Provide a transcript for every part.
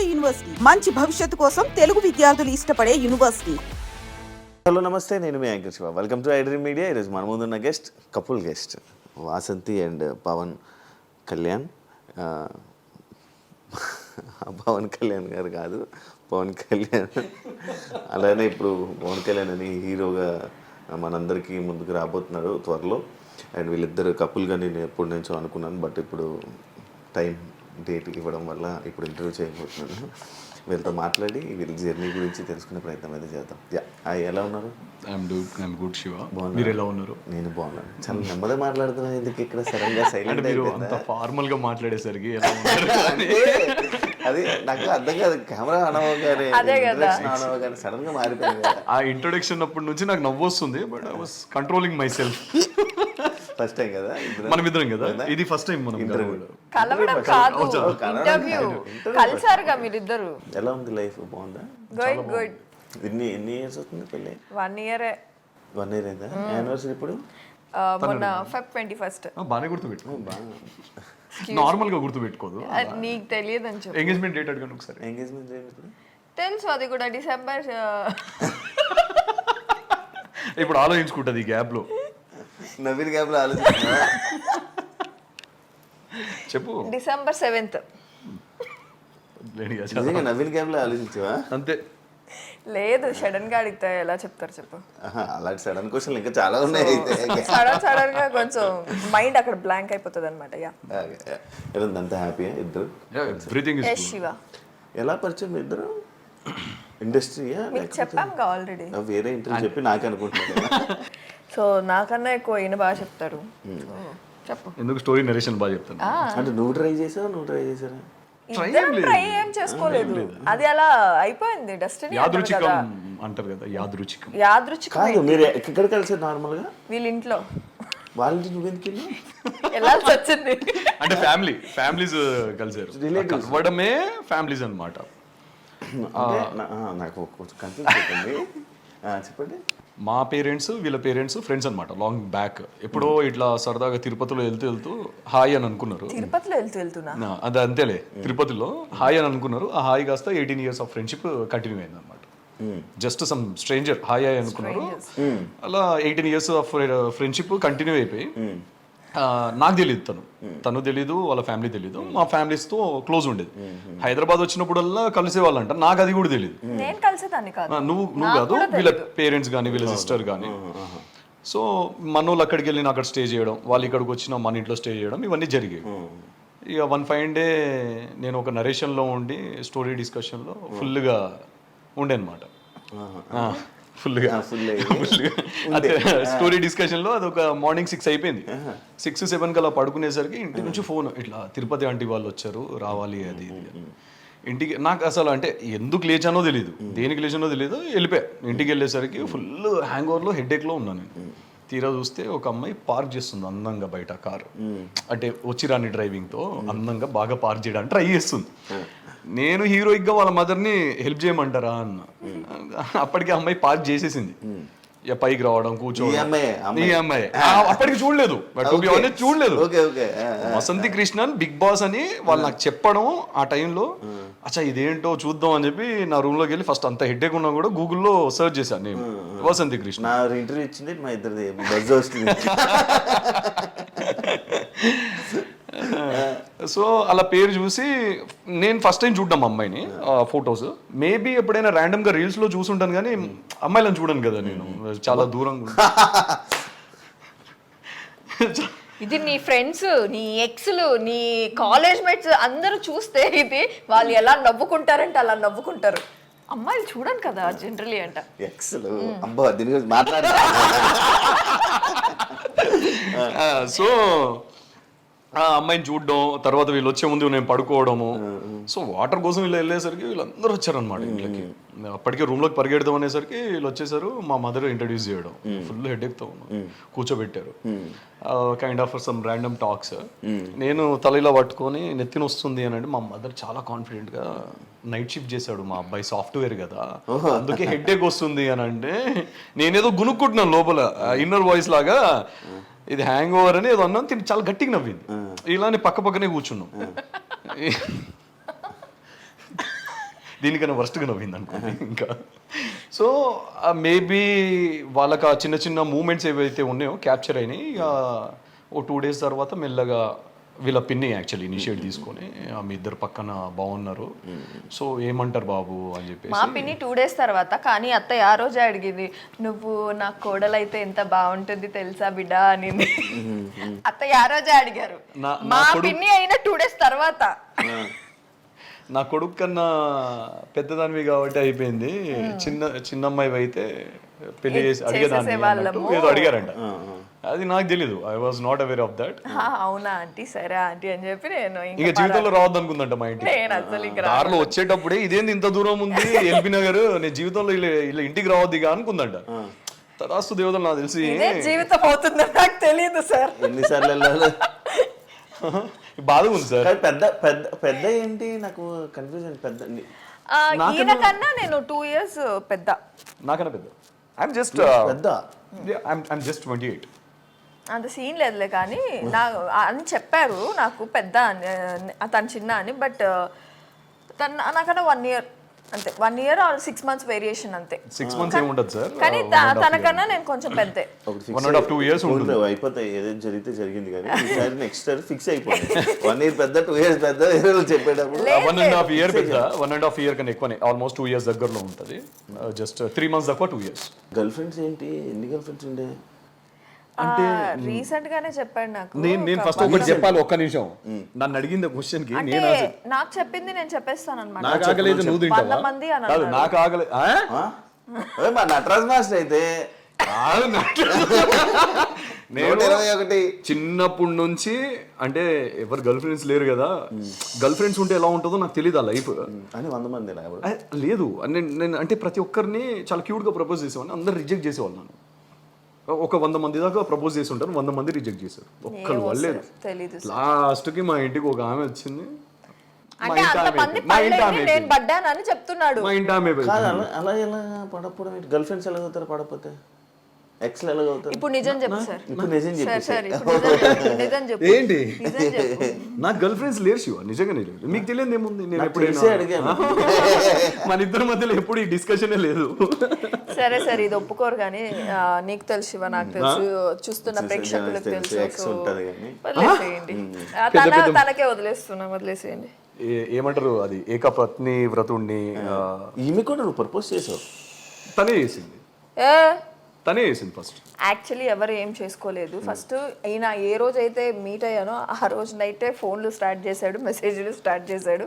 నాడు యూనివర్సిటీ మంచి భవిష్యత్తు కోసం తెలుగు విద్యార్థులు ఇష్టపడే యూనివర్సిటీ. హలో నమస్తే, నేను మీ anchor Shiva. Welcome to iDream Media. ఈరోజు మన ముందున్న guest couple guest Vasanthi and Pawan Kalyan. Pawan Kalyan గారు కాదు, పవన్ కళ్యాణ్. అలానే ఇప్పుడు పవన్ కళ్యాణ్ అని హీరోగా మనందరికీ ముందుకు రాబోతున్నారు త్వరలో. అండ్ వీళ్ళిద్దరు కపుల్గా నేను ఎప్పటి నుంచో అనుకున్నాను, బట్ ఇప్పుడు టైం డేట్ ఇవ్వడం వల్ల ఇప్పుడు ఇంటర్వ్యూ చేయబోతున్నాను. వీళ్ళతో మాట్లాడి వీళ్ళ జర్నీ గురించి తెలుసుకునే ప్రయత్నం అయితే చేద్దాం. ఎలా ఉన్నారు? I'm good Shiva. మీరు ఎలా ఉన్నారు? నేను బాగున్నాను. చాలా నెమ్మదిగా మాట్లాడుతున్నాను, ఎందుకు ఇక్కడ సడన్ గా సైలెంట్ అంత ఫార్మల్ గా మాట్లాడేసరికి అది నాకు అర్థం కాదు. కెమెరా అనవగానే సడన్ గా మారిపోయింది. ఆ ఇంట్రొడక్షన్ అప్పటి నుంచి నాకు నవ్వు వస్తుంది, but I was controlling my self. First time కదా మనం ఇద్దరం కదా, ఇది ఫస్ట్ టైం మనం కలవడం కాదు, ఇంటర్వ్యూ కలిసారుగా మీరిద్దరు. ఎలా ఉంది లైఫ్? బాగుందా? Good good. ఎన్ని ఇయర్స్ అవుతుంది పెళ్ళి? 1 year. 1 year అయిందా? యానివర్సరీ ఇప్పుడు మొన్న Feb 21st. బాగానే గుర్తుపెట్టుకో. నార్మల్ గా గుర్తుపెట్టుకోదు. నీకు తెలియదు అని చెప్పి ఎంగేజ్మెంట్ డేట్ అడిగాను ఒకసారి. ఎంగేజ్మెంట్ ఇప్పుడు తెలుసు, అది కూడా డిసెంబర్. ఇప్పుడు ఆలోచించుకుంటుంది ఈ గ్యాప్ లో. నవీన్ గ్యాప్ లో ఆలోచిస్తున్నా. చెప్పు. December 7th. నిజంగా నవీన్ గ్యాప్ లో ఆలోచించావా? అంతే. లేదు, సడన్ గా అడిగితే ఎలా చెప్తారు చెప్పు. అలాంటి సడన్ క్వశ్చన్ ఇంకా చాలా ఉన్నాయి. సడన్ గా కొంచెం మైండ్ అక్కడ బ్లాంక్ అయిపోతుంది అనమాట. అంత హ్యాపీయా ఇద్దరు? Everything is Shiva. ఎలా పరిచయం ఇద్దరు? ఇండస్ట్రీయా? చెప్పాంగా ఆల్రెడీ. వేరే ఇంటర్వ్యూ చెప్పి నాకే అనుకుంటున్నాను. సో నాకన్నా ఎక్కువ ఈయన బాగా చెప్తారు. చెప్పు. ఎందుకు స్టోరీ నరేషన్ బాగా చెప్తాను. అంటే నువ్వు ట్రై చేసారా? ట్రై ఏం చేసుకోలేదు, అది అలా అయిపోయింది. డెస్టినీ యాదృచ్ఛికం అంటారు కదా, యాదృచ్ఛికం. కాదు, మీరు ఎక్కడ కలిసారు నార్మల్ గా? వీళ్ళ ఇంట్లో. వాళ్ళ ఇంటి నువ్వెందుకు వెళ్ళాల్సి వచ్చింది? అంటే ఫ్యామిలీస్ కలిసారు. కలవడమే ఫ్యామిలీస్ అన్నమాట. నాకు కొంచెం కన్ఫ్యూజ్ అవుతుంది, చెప్పండి. మా పేరెంట్స్ వీళ్ళ పేరెంట్స్ ఫ్రెండ్స్ అనమాట, లాంగ్ బ్యాక్. ఎప్పుడో ఇట్లా సరదాగా తిరుపతిలో వెళ్తూ హాయ్ అని అనుకున్నారు. తిరుపతిలో వెళ్తున్నా అది అంతేలే, తిరుపతిలో హాయ్ అని అనుకున్నారు. ఆ హాయ్ కాస్త 18 years ఆఫ్ ఫ్రెండ్షిప్ కంటిన్యూ అయింది అనమాట. జస్ట్ సమ్ స్ట్రేంజర్ హాయ్ అనుకున్నారు. అలా 18 years ఆఫ్ ఫ్రెండ్షిప్ కంటిన్యూ అయిపోయి, నాకు తెలియదు, తను తెలీదు, వాళ్ళ ఫ్యామిలీ తెలీదు. మా ఫ్యామిలీస్తో క్లోజ్ ఉండేది. హైదరాబాద్ వచ్చినప్పుడల్లా కలిసేవాళ్ళంట, నాకు అది కూడా తెలియదు. నువ్వు కాదు, వీళ్ళ పేరెంట్స్ కానీ వీళ్ళ సిస్టర్ కానీ. సో మనోళ్ళు అక్కడికి వెళ్ళి అక్కడ స్టే చేయడం, వాళ్ళు ఇక్కడికి వచ్చిన మన ఇంట్లో స్టే చేయడం, ఇవన్నీ జరిగాయి. ఇక వన్ ఫైన్ డే నేను ఒక నరేషన్లో ఉండి స్టోరీ డిస్కషన్లో ఫుల్గా ఉండే అనమాట. ఫుల్గా స్టోరీ డిస్కషన్ లో అది ఒక మార్నింగ్ 6 అయిపోయింది. 6-7 కల్లా పడుకునేసరికి ఇంటి నుంచి ఫోన్, ఇట్లా తిరుపతి ఆంటీ వాళ్ళు వచ్చారు, రావాలి అది ఇది. ఇంటికి నాకు అసలు అంటే ఎందుకు లేచానో తెలియదు, దేనికి లేచానో తెలియదు. వెళ్ళిపోయా. ఇంటికి వెళ్ళేసరికి ఫుల్ హ్యాంగ్ ఓవర్లో హెడేక్లో ఉన్నాను నేను. తీరా చూస్తే ఒక అమ్మాయి పార్క్ చేస్తుంది అందంగా బయట కారు. అంటే వచ్చిరాని డ్రైవింగ్తో అందంగా బాగా పార్క్ చేయడానికి ట్రై చేస్తుంది. నేను హీరోయిక్గా వాళ్ళ మదర్ని హెల్ప్ చేయమంటారా అన్న. అప్పటికి అమ్మాయి పార్క్ చేసేసింది. పైకి రావడం, కూర్చోవడం. ఈ అమ్మాయి అప్పటికి చూడలేదు, చూడలేదు. వసంతి కృష్ణన్ బిగ్ బాస్ అని వాళ్ళు నాకు చెప్పడం ఆ టైంలో, అచ్చా ఇదేంటో చూద్దాం అని చెప్పి నా రూమ్ లోకి వెళ్ళి ఫస్ట్ అంత హెడ్ఏక్ ఉన్నా కూడా గూగుల్లో సర్చ్ చేశాను నేను, వసంతి కృష్ణ. ఇంటర్వ్యూ ఇచ్చింది మా ఇద్దరిది బజ్ వస్తుంది. సో అలా పేరు చూసి నేను ఫస్ట్ టైం చూడ్డాం అమ్మాయిని, ఫొటోస్. మేబీ ఎప్పుడైనా ర్యాండమ్ గా రీల్స్ లో చూసుంటాను కానీ అమ్మాయిలను చూడను కదా నేను, చాలా దూరంగా. ఇది నీ ఫ్రెండ్స్, నీ ఎక్స్లు, నీ కాలేజ్ మేట్స్ అందరూ చూస్తే ఇది వాళ్ళు ఎలా నవ్వుకుంటారంటే అలా నవ్వుకుంటారు. అమ్మాయిలు చూడను కదా జనరలీ అంట. ఎక్స్లు అబ్బా దీని గురించి మాట్లాడ. సో ఆ అమ్మాయిని చూడడం, తర్వాత వీళ్ళు వచ్చే ముందు నేను పడుకోవడము. సో వాటర్ కోసం వీళ్ళు వెళ్ళేసరికి వీళ్ళందరూ వచ్చారనమాట ఇంట్లోకి. అప్పటికే రూమ్ లోకి పరిగెడదాం అనేసరికి వీళ్ళు వచ్చేసారు. మా మదర్ ఇంట్రడ్యూస్ చేయడం, ఫుల్ హెడేక్తో కూర్చోబెట్టారు. Kind of some random talks. నేను తల ఇలా పట్టుకొని నెత్తిన వస్తుంది అని అంటే, మా మదర్ చాలా కాన్ఫిడెంట్ గా నైట్ షిఫ్ట్ చేశాడు మా అబ్బాయి, సాఫ్ట్వేర్ కదా అందుకే హెడేక్ వస్తుంది అని అంటే, నేనేదో గునుక్కుంటున్నాను లోపల ఇన్నర్ వాయిస్ లాగా, ఇది హ్యాంగ్ ఓవర్ అని ఏదో అన్నాను. తిని చాలా గట్టిగా నవ్వింది. ఇలానే పక్క పక్కనే కూర్చున్నాం. దీనికన్నా వర్స్ట్గా నవ్వింది అనుకోండి ఇంకా. సో మేబీ వాళ్ళకి ఆ చిన్న చిన్న మూమెంట్స్ ఏవైతే ఉన్నాయో క్యాప్చర్ అయినాయి. ఇక ఓ 2 days తర్వాత మెల్లగా వీళ్ళ పిన్ని యాక్చువల్లీ ఇనిషియేట్ తీసుకొని మీ ఇద్దరు పక్కన బాగున్నారు, సో ఏమంటారు బాబు అని చెప్పేసి. మా పిన్ని 2 days తర్వాత, కానీ అత్తయ్య ఆ రోజే అడిగింది, నువ్వు నా కోడలైతే ఎంత బాగుంటుంది తెలుసా బిడ్డ అని. అత్తయ్య ఆ రోజే అడిగారు. మా పిన్ని అయిన 2 days తర్వాత. నా కొడుకు కన్నా పెద్దదానివి కాబట్టి అయిపోయింది, చిన్న అమ్మాయి అయితే పెళ్లి చేసి అడిగేదాన్ని ఏదో అడిగారంట. అది నాకు తెలీదు, I was not aware of that. అవునా ఆంటీ, సరే ఆంటీ అని చెప్పి నేను ఇంకా జీవితంలో రావద్దు అనుకుందంట మా ఇంటికి. దారిలో వచ్చేటప్పుడే ఇదేంది ఇంత దూరం ఉంది ఎల్బీ నగర్, నేను జీవితంలో ఇలా ఇంటికి రావద్దు ఇక అనుకుందంట. తదాస్తు దేవతలు నాకు తెలిసి జీవితం అవుతుందని నాకు తెలియదు సార్. ఎన్నిసార్లు వెళ్ళాలి బాధగా ఉంది సార్. పెద్ద పెద్ద పెద్ద ఏంటి నాకు కన్ఫ్యూజన్. పెద్ద ఈయన కన్నా నేను 2 years పెద్ద. నాకన్నా పెద్ద. ఐఎమ్ జస్ట్ పెద్ద. I'm just 28. అంత సీన్ లేదులే, కానీ నా అని చెప్పారు నాకు పెద్ద తను చిన్న అని. బట్ తను నాకన్నా 1 year అంతే, 1 year or 6 months వేరియేషన్ అంతే. 6 months ఏముండదు సార్, కానీ తనకన్నా నేను కొంచెం పెద్దే. 1.5-2 years ఉంటుంది. అయిపోతాయి, ఏదైనా జరిగితే జరిగింది. కానీ ఈసారి నెక్స్ట్ ఇయర్ ఫిక్స్ అయిపోయింది. 1 year పెద్ద, 2 years పెద్ద చెప్పేటప్పుడు 1.5 year పెద్ద. 1.5 year కన్నా ఎక్కువనే, ఆల్మోస్ట్ 2 years దగ్గరలో ఉంటుంది. జస్ట్ 3 months తక్కువ 2 years. గర్ల్ ఫ్రెండ్స్ ఏంటి, ఎన్ని గర్ల్ ఫ్రెండ్స్ ఉండే? అంటే రీసెంట్ గానే చెప్పాడు నాకు. నేను ఫస్ట్ ఒకటి చెప్పాలి, ఒక్క నిమిషం. నన్ను అడిగింది క్వశ్చన్ కి నేను నాకు చెప్పింది నేను చెప్పేస్తాను అన్నమాట. నాకు ఆగలేదు, నువ్వు తింటావా? 100 మంది అని అన్నాడు. నాకు ఆగలేదు. మా నటరాజ్ మాస్టర్ అయితే నేను చిన్నప్పటి నుంచి అంటే ఎవరు గర్ల్ ఫ్రెండ్స్ లేరు కదా, గర్ల్ ఫ్రెండ్స్ ఉంటే ఎలా ఉంటుందో నాకు తెలియదు ఆ లైఫ్ అని. 100 మంది లేదు. నేను అంటే ప్రతి ఒక్కరిని చాలా క్యూట్ గా ప్రపోజ్ చేసేవాడిని, అందరు రిజెక్ట్ చేసేవాళ్ళు. నన్ను ఒక 100 మంది దాకా ప్రపోజ్ చేసి ఉంటారు, 100 మంది రిజెక్ట్ చేశారు, ఒక్కరు వాళ్ళలేదు. లాస్ట్ కి మా ఇంటికి ఒక ఆమె వచ్చింది, మా ఇంటి ఆమె. అలా ఎలా పడకపోవడం? గర్ల్ ఫ్రెండ్స్ ఎలా అవుతారు పడకపోతే? ఎక్స్ ఎలా అవుతారు? ఇప్పుడు నిజం చెప్పు సార్. ఇప్పుడు నిజం చెప్పు. ఏంటి నాకు గర్ల్ ఫ్రెండ్స్ లేరు శివ, నిజంగానే లేరు. మీకు తెలియదు ఏముంది, నేను ఎప్పుడైనా అడిగాను. మన ఇద్దరి మధ్యలో ఎప్పుడు ఈ డిస్కషనే లేదు. సరే సరే, ఇది ఒప్పుకోరు కానీ నీకు తెలుసు శివ, నాకు తెలుసు, చూస్తున్న ప్రేక్షకులకు తెలుసు. వదిలేసేయండి, తనకే వదిలేసేయండి. ఏమంటారు అది, ఏకపత్ని వ్రతుణ్ణి. ఈమె కూడా నువ్వు ప్రపోజ్ చేసావు? తనే చేసింది, తనే చేసింది ఫస్ట్. యాక్చువల్లీ ఎవరు ఏం చేసుకోలేదు. ఫస్ట్ ఈయన ఏ రోజు అయితే మీట్ అయ్యానో ఆ రోజు నైటే ఫోన్లు స్టార్ట్ చేశాడు, మెసేజ్లు స్టార్ట్ చేశాడు.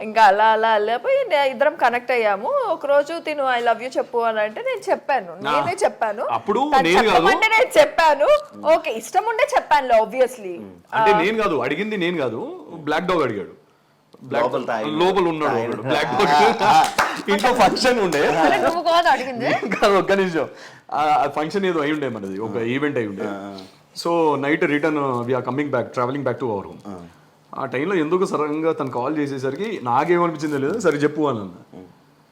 ఇంకా అలా పోయి ఇద్దరం కనెక్ట్ అయ్యాము. ఒక రోజు తిను ఐ లవ్ యూ చెప్పు అని అంటే నేను చెప్పాను, నేనే చెప్పాను. అప్పుడు చెప్పమంటే నేను చెప్పాను, ఓకే ఇష్టం ఉండే చెప్పాను ఆబ్వియస్లీ. అంటే నేను కాదు అడిగింది, నేను కాదు, బ్లాక్ డాగ్ అడిగాడు. లోపల ఉన్నాడు బ్లాక్ డాగ్. ఇంట్లో ఫంక్షన్ ఉండే, ఒక్క నిమిషం, ఫంక్షన్ ఏదో అయి ఉండే మనది, ఒక ఈవెంట్ అయి ఉండే. So night return we are coming back, travelling back to our home. ఆ టైంలో ఎందుకు సడన్గా తను కాల్ చేసేసరికి నాకేమనిపించిందో లేదు, సరే చెప్పు అని అన్న.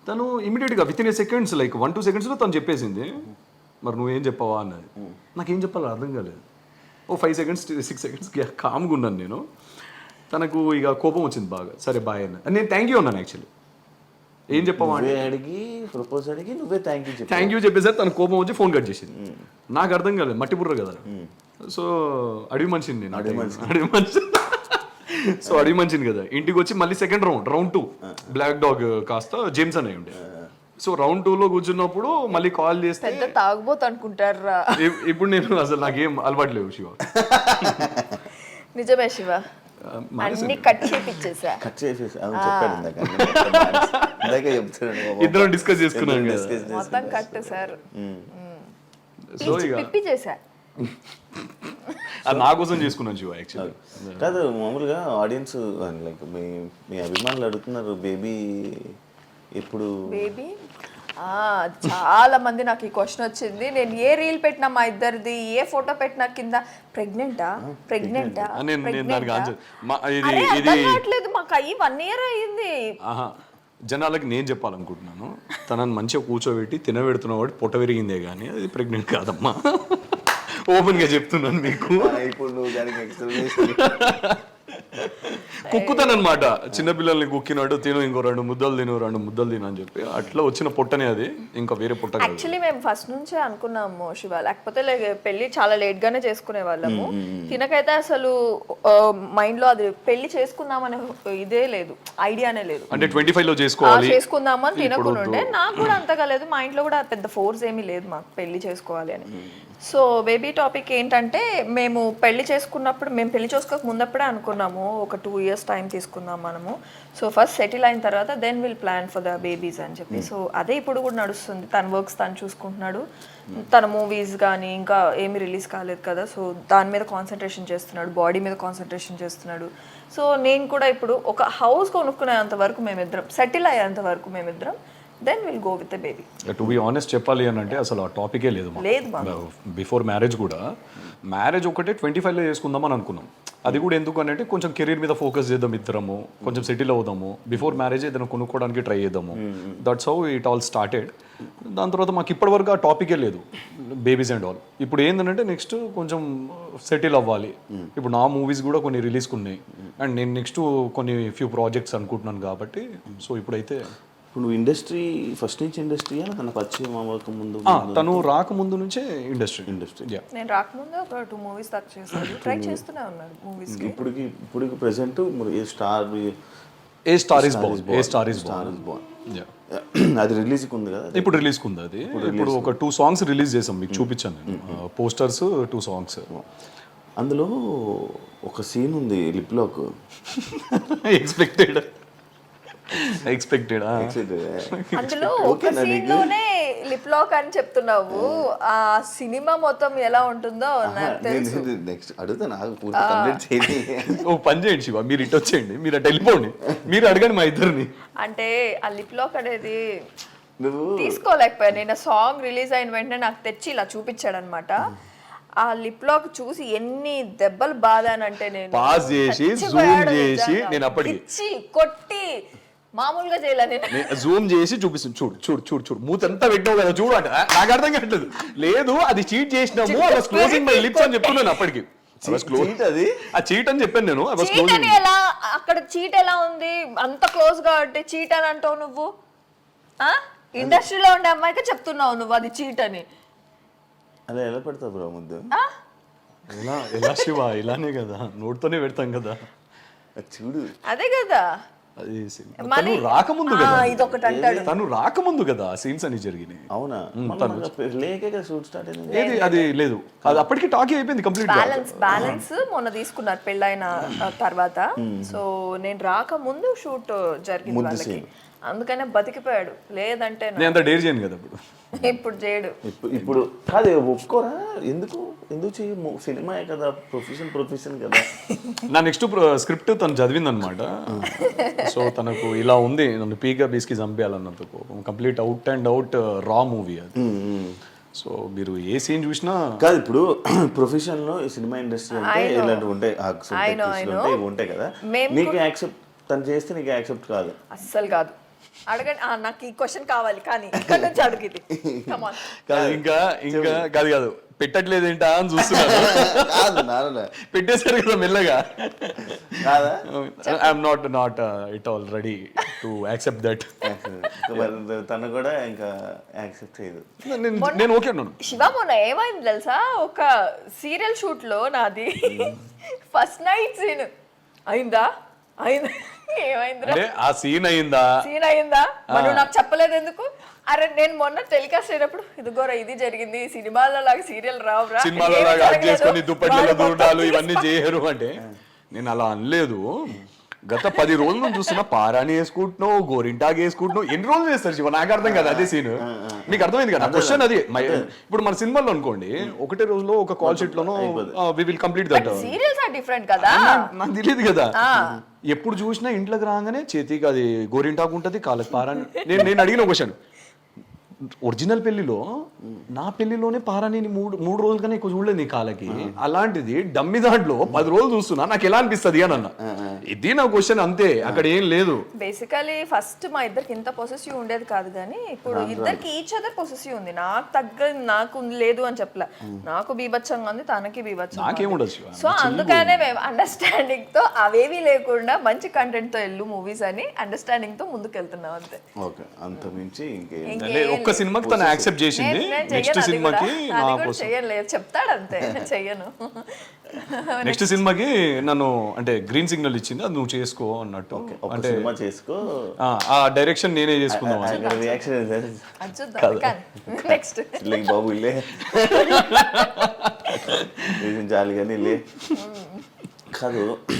తను ఇమీడియట్గా with in a seconds, like 1-2 secondsలో తను చెప్పేసింది. మరి నువ్వేం చెప్పావా అన్నది. నాకేం చెప్పాలో అర్థం కాలేదు. ఓ 5 seconds 6 seconds కామ్గా ఉన్నాను నేను. తనకు ఇక కోపం వచ్చింది బాగా. సరే బాయ్ అన్న, నేను థ్యాంక్ యూ అన్నాను. యాక్చువల్లీ ఏం చెప్పావా అడిగి ప్రపోజ్ అడిగి నువ్వే థ్యాంక్ యూ చెప్పేసరి తన కోపం వచ్చి ఫోన్ కట్ చేసింది. నాకు అర్థం కాలేదు, మట్టి బుర్ర కదా. సో అడవి మనిషిని నేను, అడవి మనిషి. సో అడవి మనిషిని కదా, ఇంటికి వచ్చి మళ్ళీ సెకండ్ రౌండ్ 2 బ్లాక్ డాగ్ కాస్త జేమ్స్ అని ఉండే. సో రౌండ్ 2లో కూర్చున్నప్పుడు మళ్ళీ కాల్ చేస్తే తాగబోతు అనుకుంటారా. ఇప్పుడు నేను అసలు నాకేం అలవాటు లేవు శివ. నిజమే శివ, అన్ని కట్ చేపిచ్చేసా. ఇద్దరం డిస్కస్ చేసుకున్నాం మొత్తం కట్ సార్. సో పిప్పి చేసా, అది నా కోసం చేసుకున్నాను శివ. యాక్చువల్లీ కాదు, మామూలుగా ఆడియన్స్ లైక్ మీ అభిమానులు అడుగుతున్నారు బేబీ ఎప్పుడు. బేబీ చాలా మంది నాకు ఈ క్వశ్చన్ వచ్చింది. నేను ఏ రీల్ పెట్టినా మా ఇద్దరిది, ఏ ఫోటో పెట్టినా కింద ప్రెగ్నెంటా అర్థం మాకు అయ్యి 1 year అయ్యింది. జనాలకి నేను చెప్పాలనుకుంటున్నాను, తనని మంచిగా కూర్చోబెట్టి తినబెడుతున్న వాడు పొట్ట విరిగిందే కానీ అది ప్రెగ్నెంట్ కాదమ్మా. ఓపెన్ గా చెప్తున్నాను మీకు. కుక్కుతానమాట చిన్నపిల్లల్ని కుక్కినట్టు తిను ఇంకో 2 ముద్దలు తిను అని చెప్పి అట్లా వచ్చిన పొట్టనే అది, ఇంకా వేరే పొట్ట కాదు. యాక్చువల్లీ మేము ఫస్ట్ నుంచే అనుకున్నాము శివ, లేకపోతే పెళ్లి చాలా లేట్ గానే చేసుకునే వాళ్ళము. తినకైతే అసలు మైండ్ లో అది పెళ్లి చేసుకుందామనే ఇదే లేదు, ఐడియానే లేదు. అంటే 25 లో చేసుకోవాలి చేసుకుందామని తినకుండే, నాకు కూడా అంతగా లేదు, మా ఇంట్లో కూడా పెద్ద ఫోర్స్ ఏమీ లేదు మాకు పెళ్లి చేసుకోవాలి అని. సో బేబీ టాపిక్ ఏంటంటే, మేము పెళ్లి చేసుకున్నప్పుడు, మేము పెళ్లి చేసుకోక ముందప్పుడే అనుకున్నాము ఒక 2 years టైం తీసుకుందాం మనము. సో ఫస్ట్ సెటిల్ అయిన తర్వాత then will plan for the babies అని చెప్పి. సో అదే ఇప్పుడు కూడా నడుస్తుంది. తన వర్క్స్ తను చూసుకుంటున్నాడు, తన మూవీస్ కానీ ఇంకా ఏమి రిలీజ్ కాలేదు కదా, సో దాని మీద కాన్సన్ట్రేషన్ చేస్తున్నాడు, బాడీ మీద కాన్సన్ట్రేషన్ చేస్తున్నాడు. సో నేను కూడా ఇప్పుడు ఒక హౌస్ కొనుక్కునేంత వరకు మేమిద్దరం, సెటిల్ అయ్యేంత వరకు మేమిద్దరం, then will go with the baby. To be honest చెప్పాలి అని అంటే అసలు ఆ టాపికే లేదు బిఫోర్ మ్యారేజ్ కూడా. మ్యారేజ్ ఒకటే 25 లో చేసుకుందాం అని అనుకున్నాం. అది కూడా ఎందుకు అని అంటే కొంచెం కెరీర్ మీద ఫోకస్ చేద్దాం ఇద్దరము, కొంచెం సెటిల్ అవుదాము, బిఫోర్ మ్యారేజ్ ఏదైనా కొనుక్కోవడానికి ట్రై చేద్దాము. That's how it all started. దాని తర్వాత మాకు ఇప్పటివరకు ఆ టాపికే లేదు బేబీస్ అండ్ ఆల్. ఇప్పుడు ఏంటంటే నెక్స్ట్ కొంచెం సెటిల్ అవ్వాలి. ఇప్పుడు నా మూవీస్ కూడా కొన్ని రిలీజ్కి ఉన్నాయి, అండ్ నేను నెక్స్ట్ కొన్ని ఫ్యూ ప్రాజెక్ట్స్ అనుకుంటున్నాను కాబట్టి. సో ఇప్పుడైతే ఇప్పుడు నువ్వు ఇండస్ట్రీ ఫస్ట్ నుంచి ఇండస్ట్రీ తన పరిచయం అవ్వక ముందు? తను రాకముందు నుంచే ఇండస్ట్రీ. నేను రాకముందు ఒక 2 movies దాకా చేశాను, ట్రై చేస్తూనే ఉన్నాను మూవీస్. ఇప్పుడు present A star is Born అది రిలీజ్ ఉంది కదా, ఇప్పుడు రిలీజ్ ఉంది. అది ఇప్పుడు ఒక 2 songs రిలీజ్ చేసాం, మీకు చూపించాను నేను పోస్టర్స్, 2 songs. అందులో ఒక సీన్ ఉంది లిప్ లాక్. ఎక్స్పెక్టెడ్ అందులో ఒక సీన్ లోనే లిప్ లాక్ అని చెప్తున్నావు. ఆ సినిమా మొత్తం ఎలా ఉంటుందో నాకు తెలుసు. నెక్స్ట్ అడుగుతా, నాకు పూర్తి కంప్లీట్ చేయండి. ఓ పని చేయండి శివ, మీరు ఇటు వచ్చేయండి, మీరు అటు వెళ్ళిపోండి, మీరు అడగండి మా ఇద్దరిని. అంటే ఆ లిప్ లాక్ అనేది తీసుకోలేకపోయా నేను. సాంగ్ రిలీజ్ అయిన వెంటనే నాకు తెచ్చి ఇలా చూపించాడు అనమాట. ఆ లిప్ లాక్ చూసి ఎన్ని దెబ్బలు బాధానంటే, నేను పాస్ చేసి జూమ్ చేసి నేను అప్పటికి కొట్టి మామూలుగా చేయాలి, నేను జూమ్ చేసి చూపిస్తుంది. చూడు చూడు చూడు చూడు మూతంతా పెట్టావు కదా చూడు అంటే నాకు అర్థం కావట్లేదు. లేదు అది చీట్ చేసినాము, I was closing my lips అని చెప్తున్నాను అప్పటికి. ఆ చీట్ అని చెప్పాను నేను. ఎలా అక్కడ చీట్ ఎలా ఉంది, అంత క్లోజ్ గా అంటే చీట్ అని అంటావు నువ్వు? ఇండస్ట్రీలో ఉండే అమ్మాయికి చెప్తున్నావు నువ్వు అది చీట్ అని? అలా ఎలా పెడతావు బ్రో ముద్దు? ఎలా శివ, ఇలానే కదా, నోటితోనే పెడతాం కదా. చూడు అదే కదా, తను రాకముందు కదా, ఇదొకటి అంటాడు, తను రాకముందు కదా సీన్స్ అని జరిగినాయి. అవునా? షూట్ స్టార్ట్ అయింది. ఏది అది లేదు, అది అప్పటికి టాకీ అయిపోయింది కంప్లీట్. బ్యాలెన్స్ మొన్న తీసుకున్నారు పెళ్ళైన తర్వాత. సో నేను రాకముందు షూట్ జరిగింది వాళ్ళకి, అందుకనే బతికిపోయాడు. లేదంటే నేను అంత డేర్ చేయను కదా ఇప్పుడు చేయడు. ఇప్పుడు కాదు ఒప్పుకోరా? ఎందుకు చెయ్యి? సినిమాయే కదా, ప్రొఫెషన్ కదా. నా నెక్స్ట్ స్క్రిప్ట్ తను చదివింది అనమాట. సో తనకు ఇలా ఉంది, నన్ను పీగా బీస్కి చంపేయాలన్నందుకు. కంప్లీట్ అవుట్ అండ్ అవుట్ రా మూవీ అది. సో మీరు ఏ సీన్ చూసినా కాదు. ఇప్పుడు ప్రొఫెషన్ లో సినిమా ఇండస్ట్రీ అంటే ఇలాంటివి ఉంటాయి, ఇవి ఉంటాయి కదా. నీకు యాక్సెప్ట్, తను చేస్తే నీకు యాక్సెప్ట్ కాదు? అస్సలు కాదు. అడగండి, నాకు ఈ క్వశ్చన్ కావాలి కానీ ఇక్కడ నుంచి అడిగింది. ఇంకా కాదు పెట్టట్లేదు ఏంటా అని చూస్తున్నాను. పెట్టేశారు కదా మెల్లగా. I'm not it all ready to accept that. తను కూడా ఇంకా యాక్సెప్ట్ చేయదు. నేను ఓకే అన్నాను. శివ మొన్న ఏమైంది తెలుసా, ఒక సీరియల్ షూట్ లో నాది ఫస్ట్ నైట్ సీన్ అయిందా? ఏమైంది? ఆ సీన్ అయిందా మనం నాకు చెప్పలేదు ఎందుకు? అరే నేను మొన్న టెలికాస్ట్ అయినప్పుడు ఇదిగోరా ఇది జరిగింది, సినిమాలో లాగా సీరియల్ రావురా, సినిమాలో లాగా చేసుకొని దుప్పట్లలో దూడాలు ఇవన్నీ చేయరు అంటే నేను అలా అనలేదు. గత 10 రోజుల నుంచి చూస్తున్నా, పారాని వేసుకుంటున్నావు, గోరింటాకి వేసుకుంటున్నావు, ఎన్ని రోజులు చేస్తారు శివ? నాకు అర్థం కదా అదే సీన్. మీకు అర్థమైంది కదా క్వశ్చన్? అది ఇప్పుడు మన సినిమాలో అనుకోండి, ఒకటే రోజులో ఒక కాల్ షీట్ లోనో we will complete that. Serials are different కదా, నాకు తెలియదు కదా. ఎప్పుడు చూసినా ఇంట్లోకి రాగానే చేతికి అది గోరింటాకు ఉంటది, కాళ్ళకి పారాని. నేను అడిగిన క్వశ్చన్, ఒరిజినల్ పెళ్లిలో నా పెళ్లిలోనే పారాని మూడు రోజులు కన్నా ఎక్కువ చూడలేదు నీ కాలకి, అలాంటిది డమ్మి దాంట్లో 10 రోజులు చూస్తున్నా, నాకు ఎలా అనిపిస్తుంది అని అన్న. ఇది నా క్వశ్చన్ అంతే, అక్కడ ఏం లేదు. బేసికలీ ఫస్ట్ మా ఇద్దరికి ఇంత పొసెసివ్ ఉండేది కాదు, కానీ ఇప్పుడు ఇద్దరికి ఈచ్ అదర్ పొసెసివ్ ఉంది. నాకు లేదు అని చెప్పలే, నాకు బీభత్సంగా ఉంది, తనకి బీభత్సంగా నాకేముండదు శివ. సో అందుకనే మేము అండర్స్టాండింగ్ తో అవేవి లేకుండా మంచి కంటెంట్ తో వెళ్ళు మూవీస్ అని అండర్స్టాండింగ్ తో ముందుకు వెళ్తున్నాం అంతే. ఓకే, అంత మించి ఇంకేం అంటే ఒక్క సినిమాకి తను యాక్సెప్ట్ చేసింది, నెక్స్ట్ సినిమాకి నా కోసం, చెయ్యలేదు చెప్తాడు అంతే, చెయ్యను. నెక్స్ట్ సినిమాకి నన్ను అంటే గ్రీన్ సిగ్నల్ ఇచ్చింది, అది నువ్వు చేసుకో అన్నట్టు. అంటే సినిమా చేసుకో, ఆ డైరెక్షన్ నేనే చేసుకుందాం. రియాక్షన్ నెక్స్ట్ బాబు ఇల్లే జాలి కానీ లే కాదు.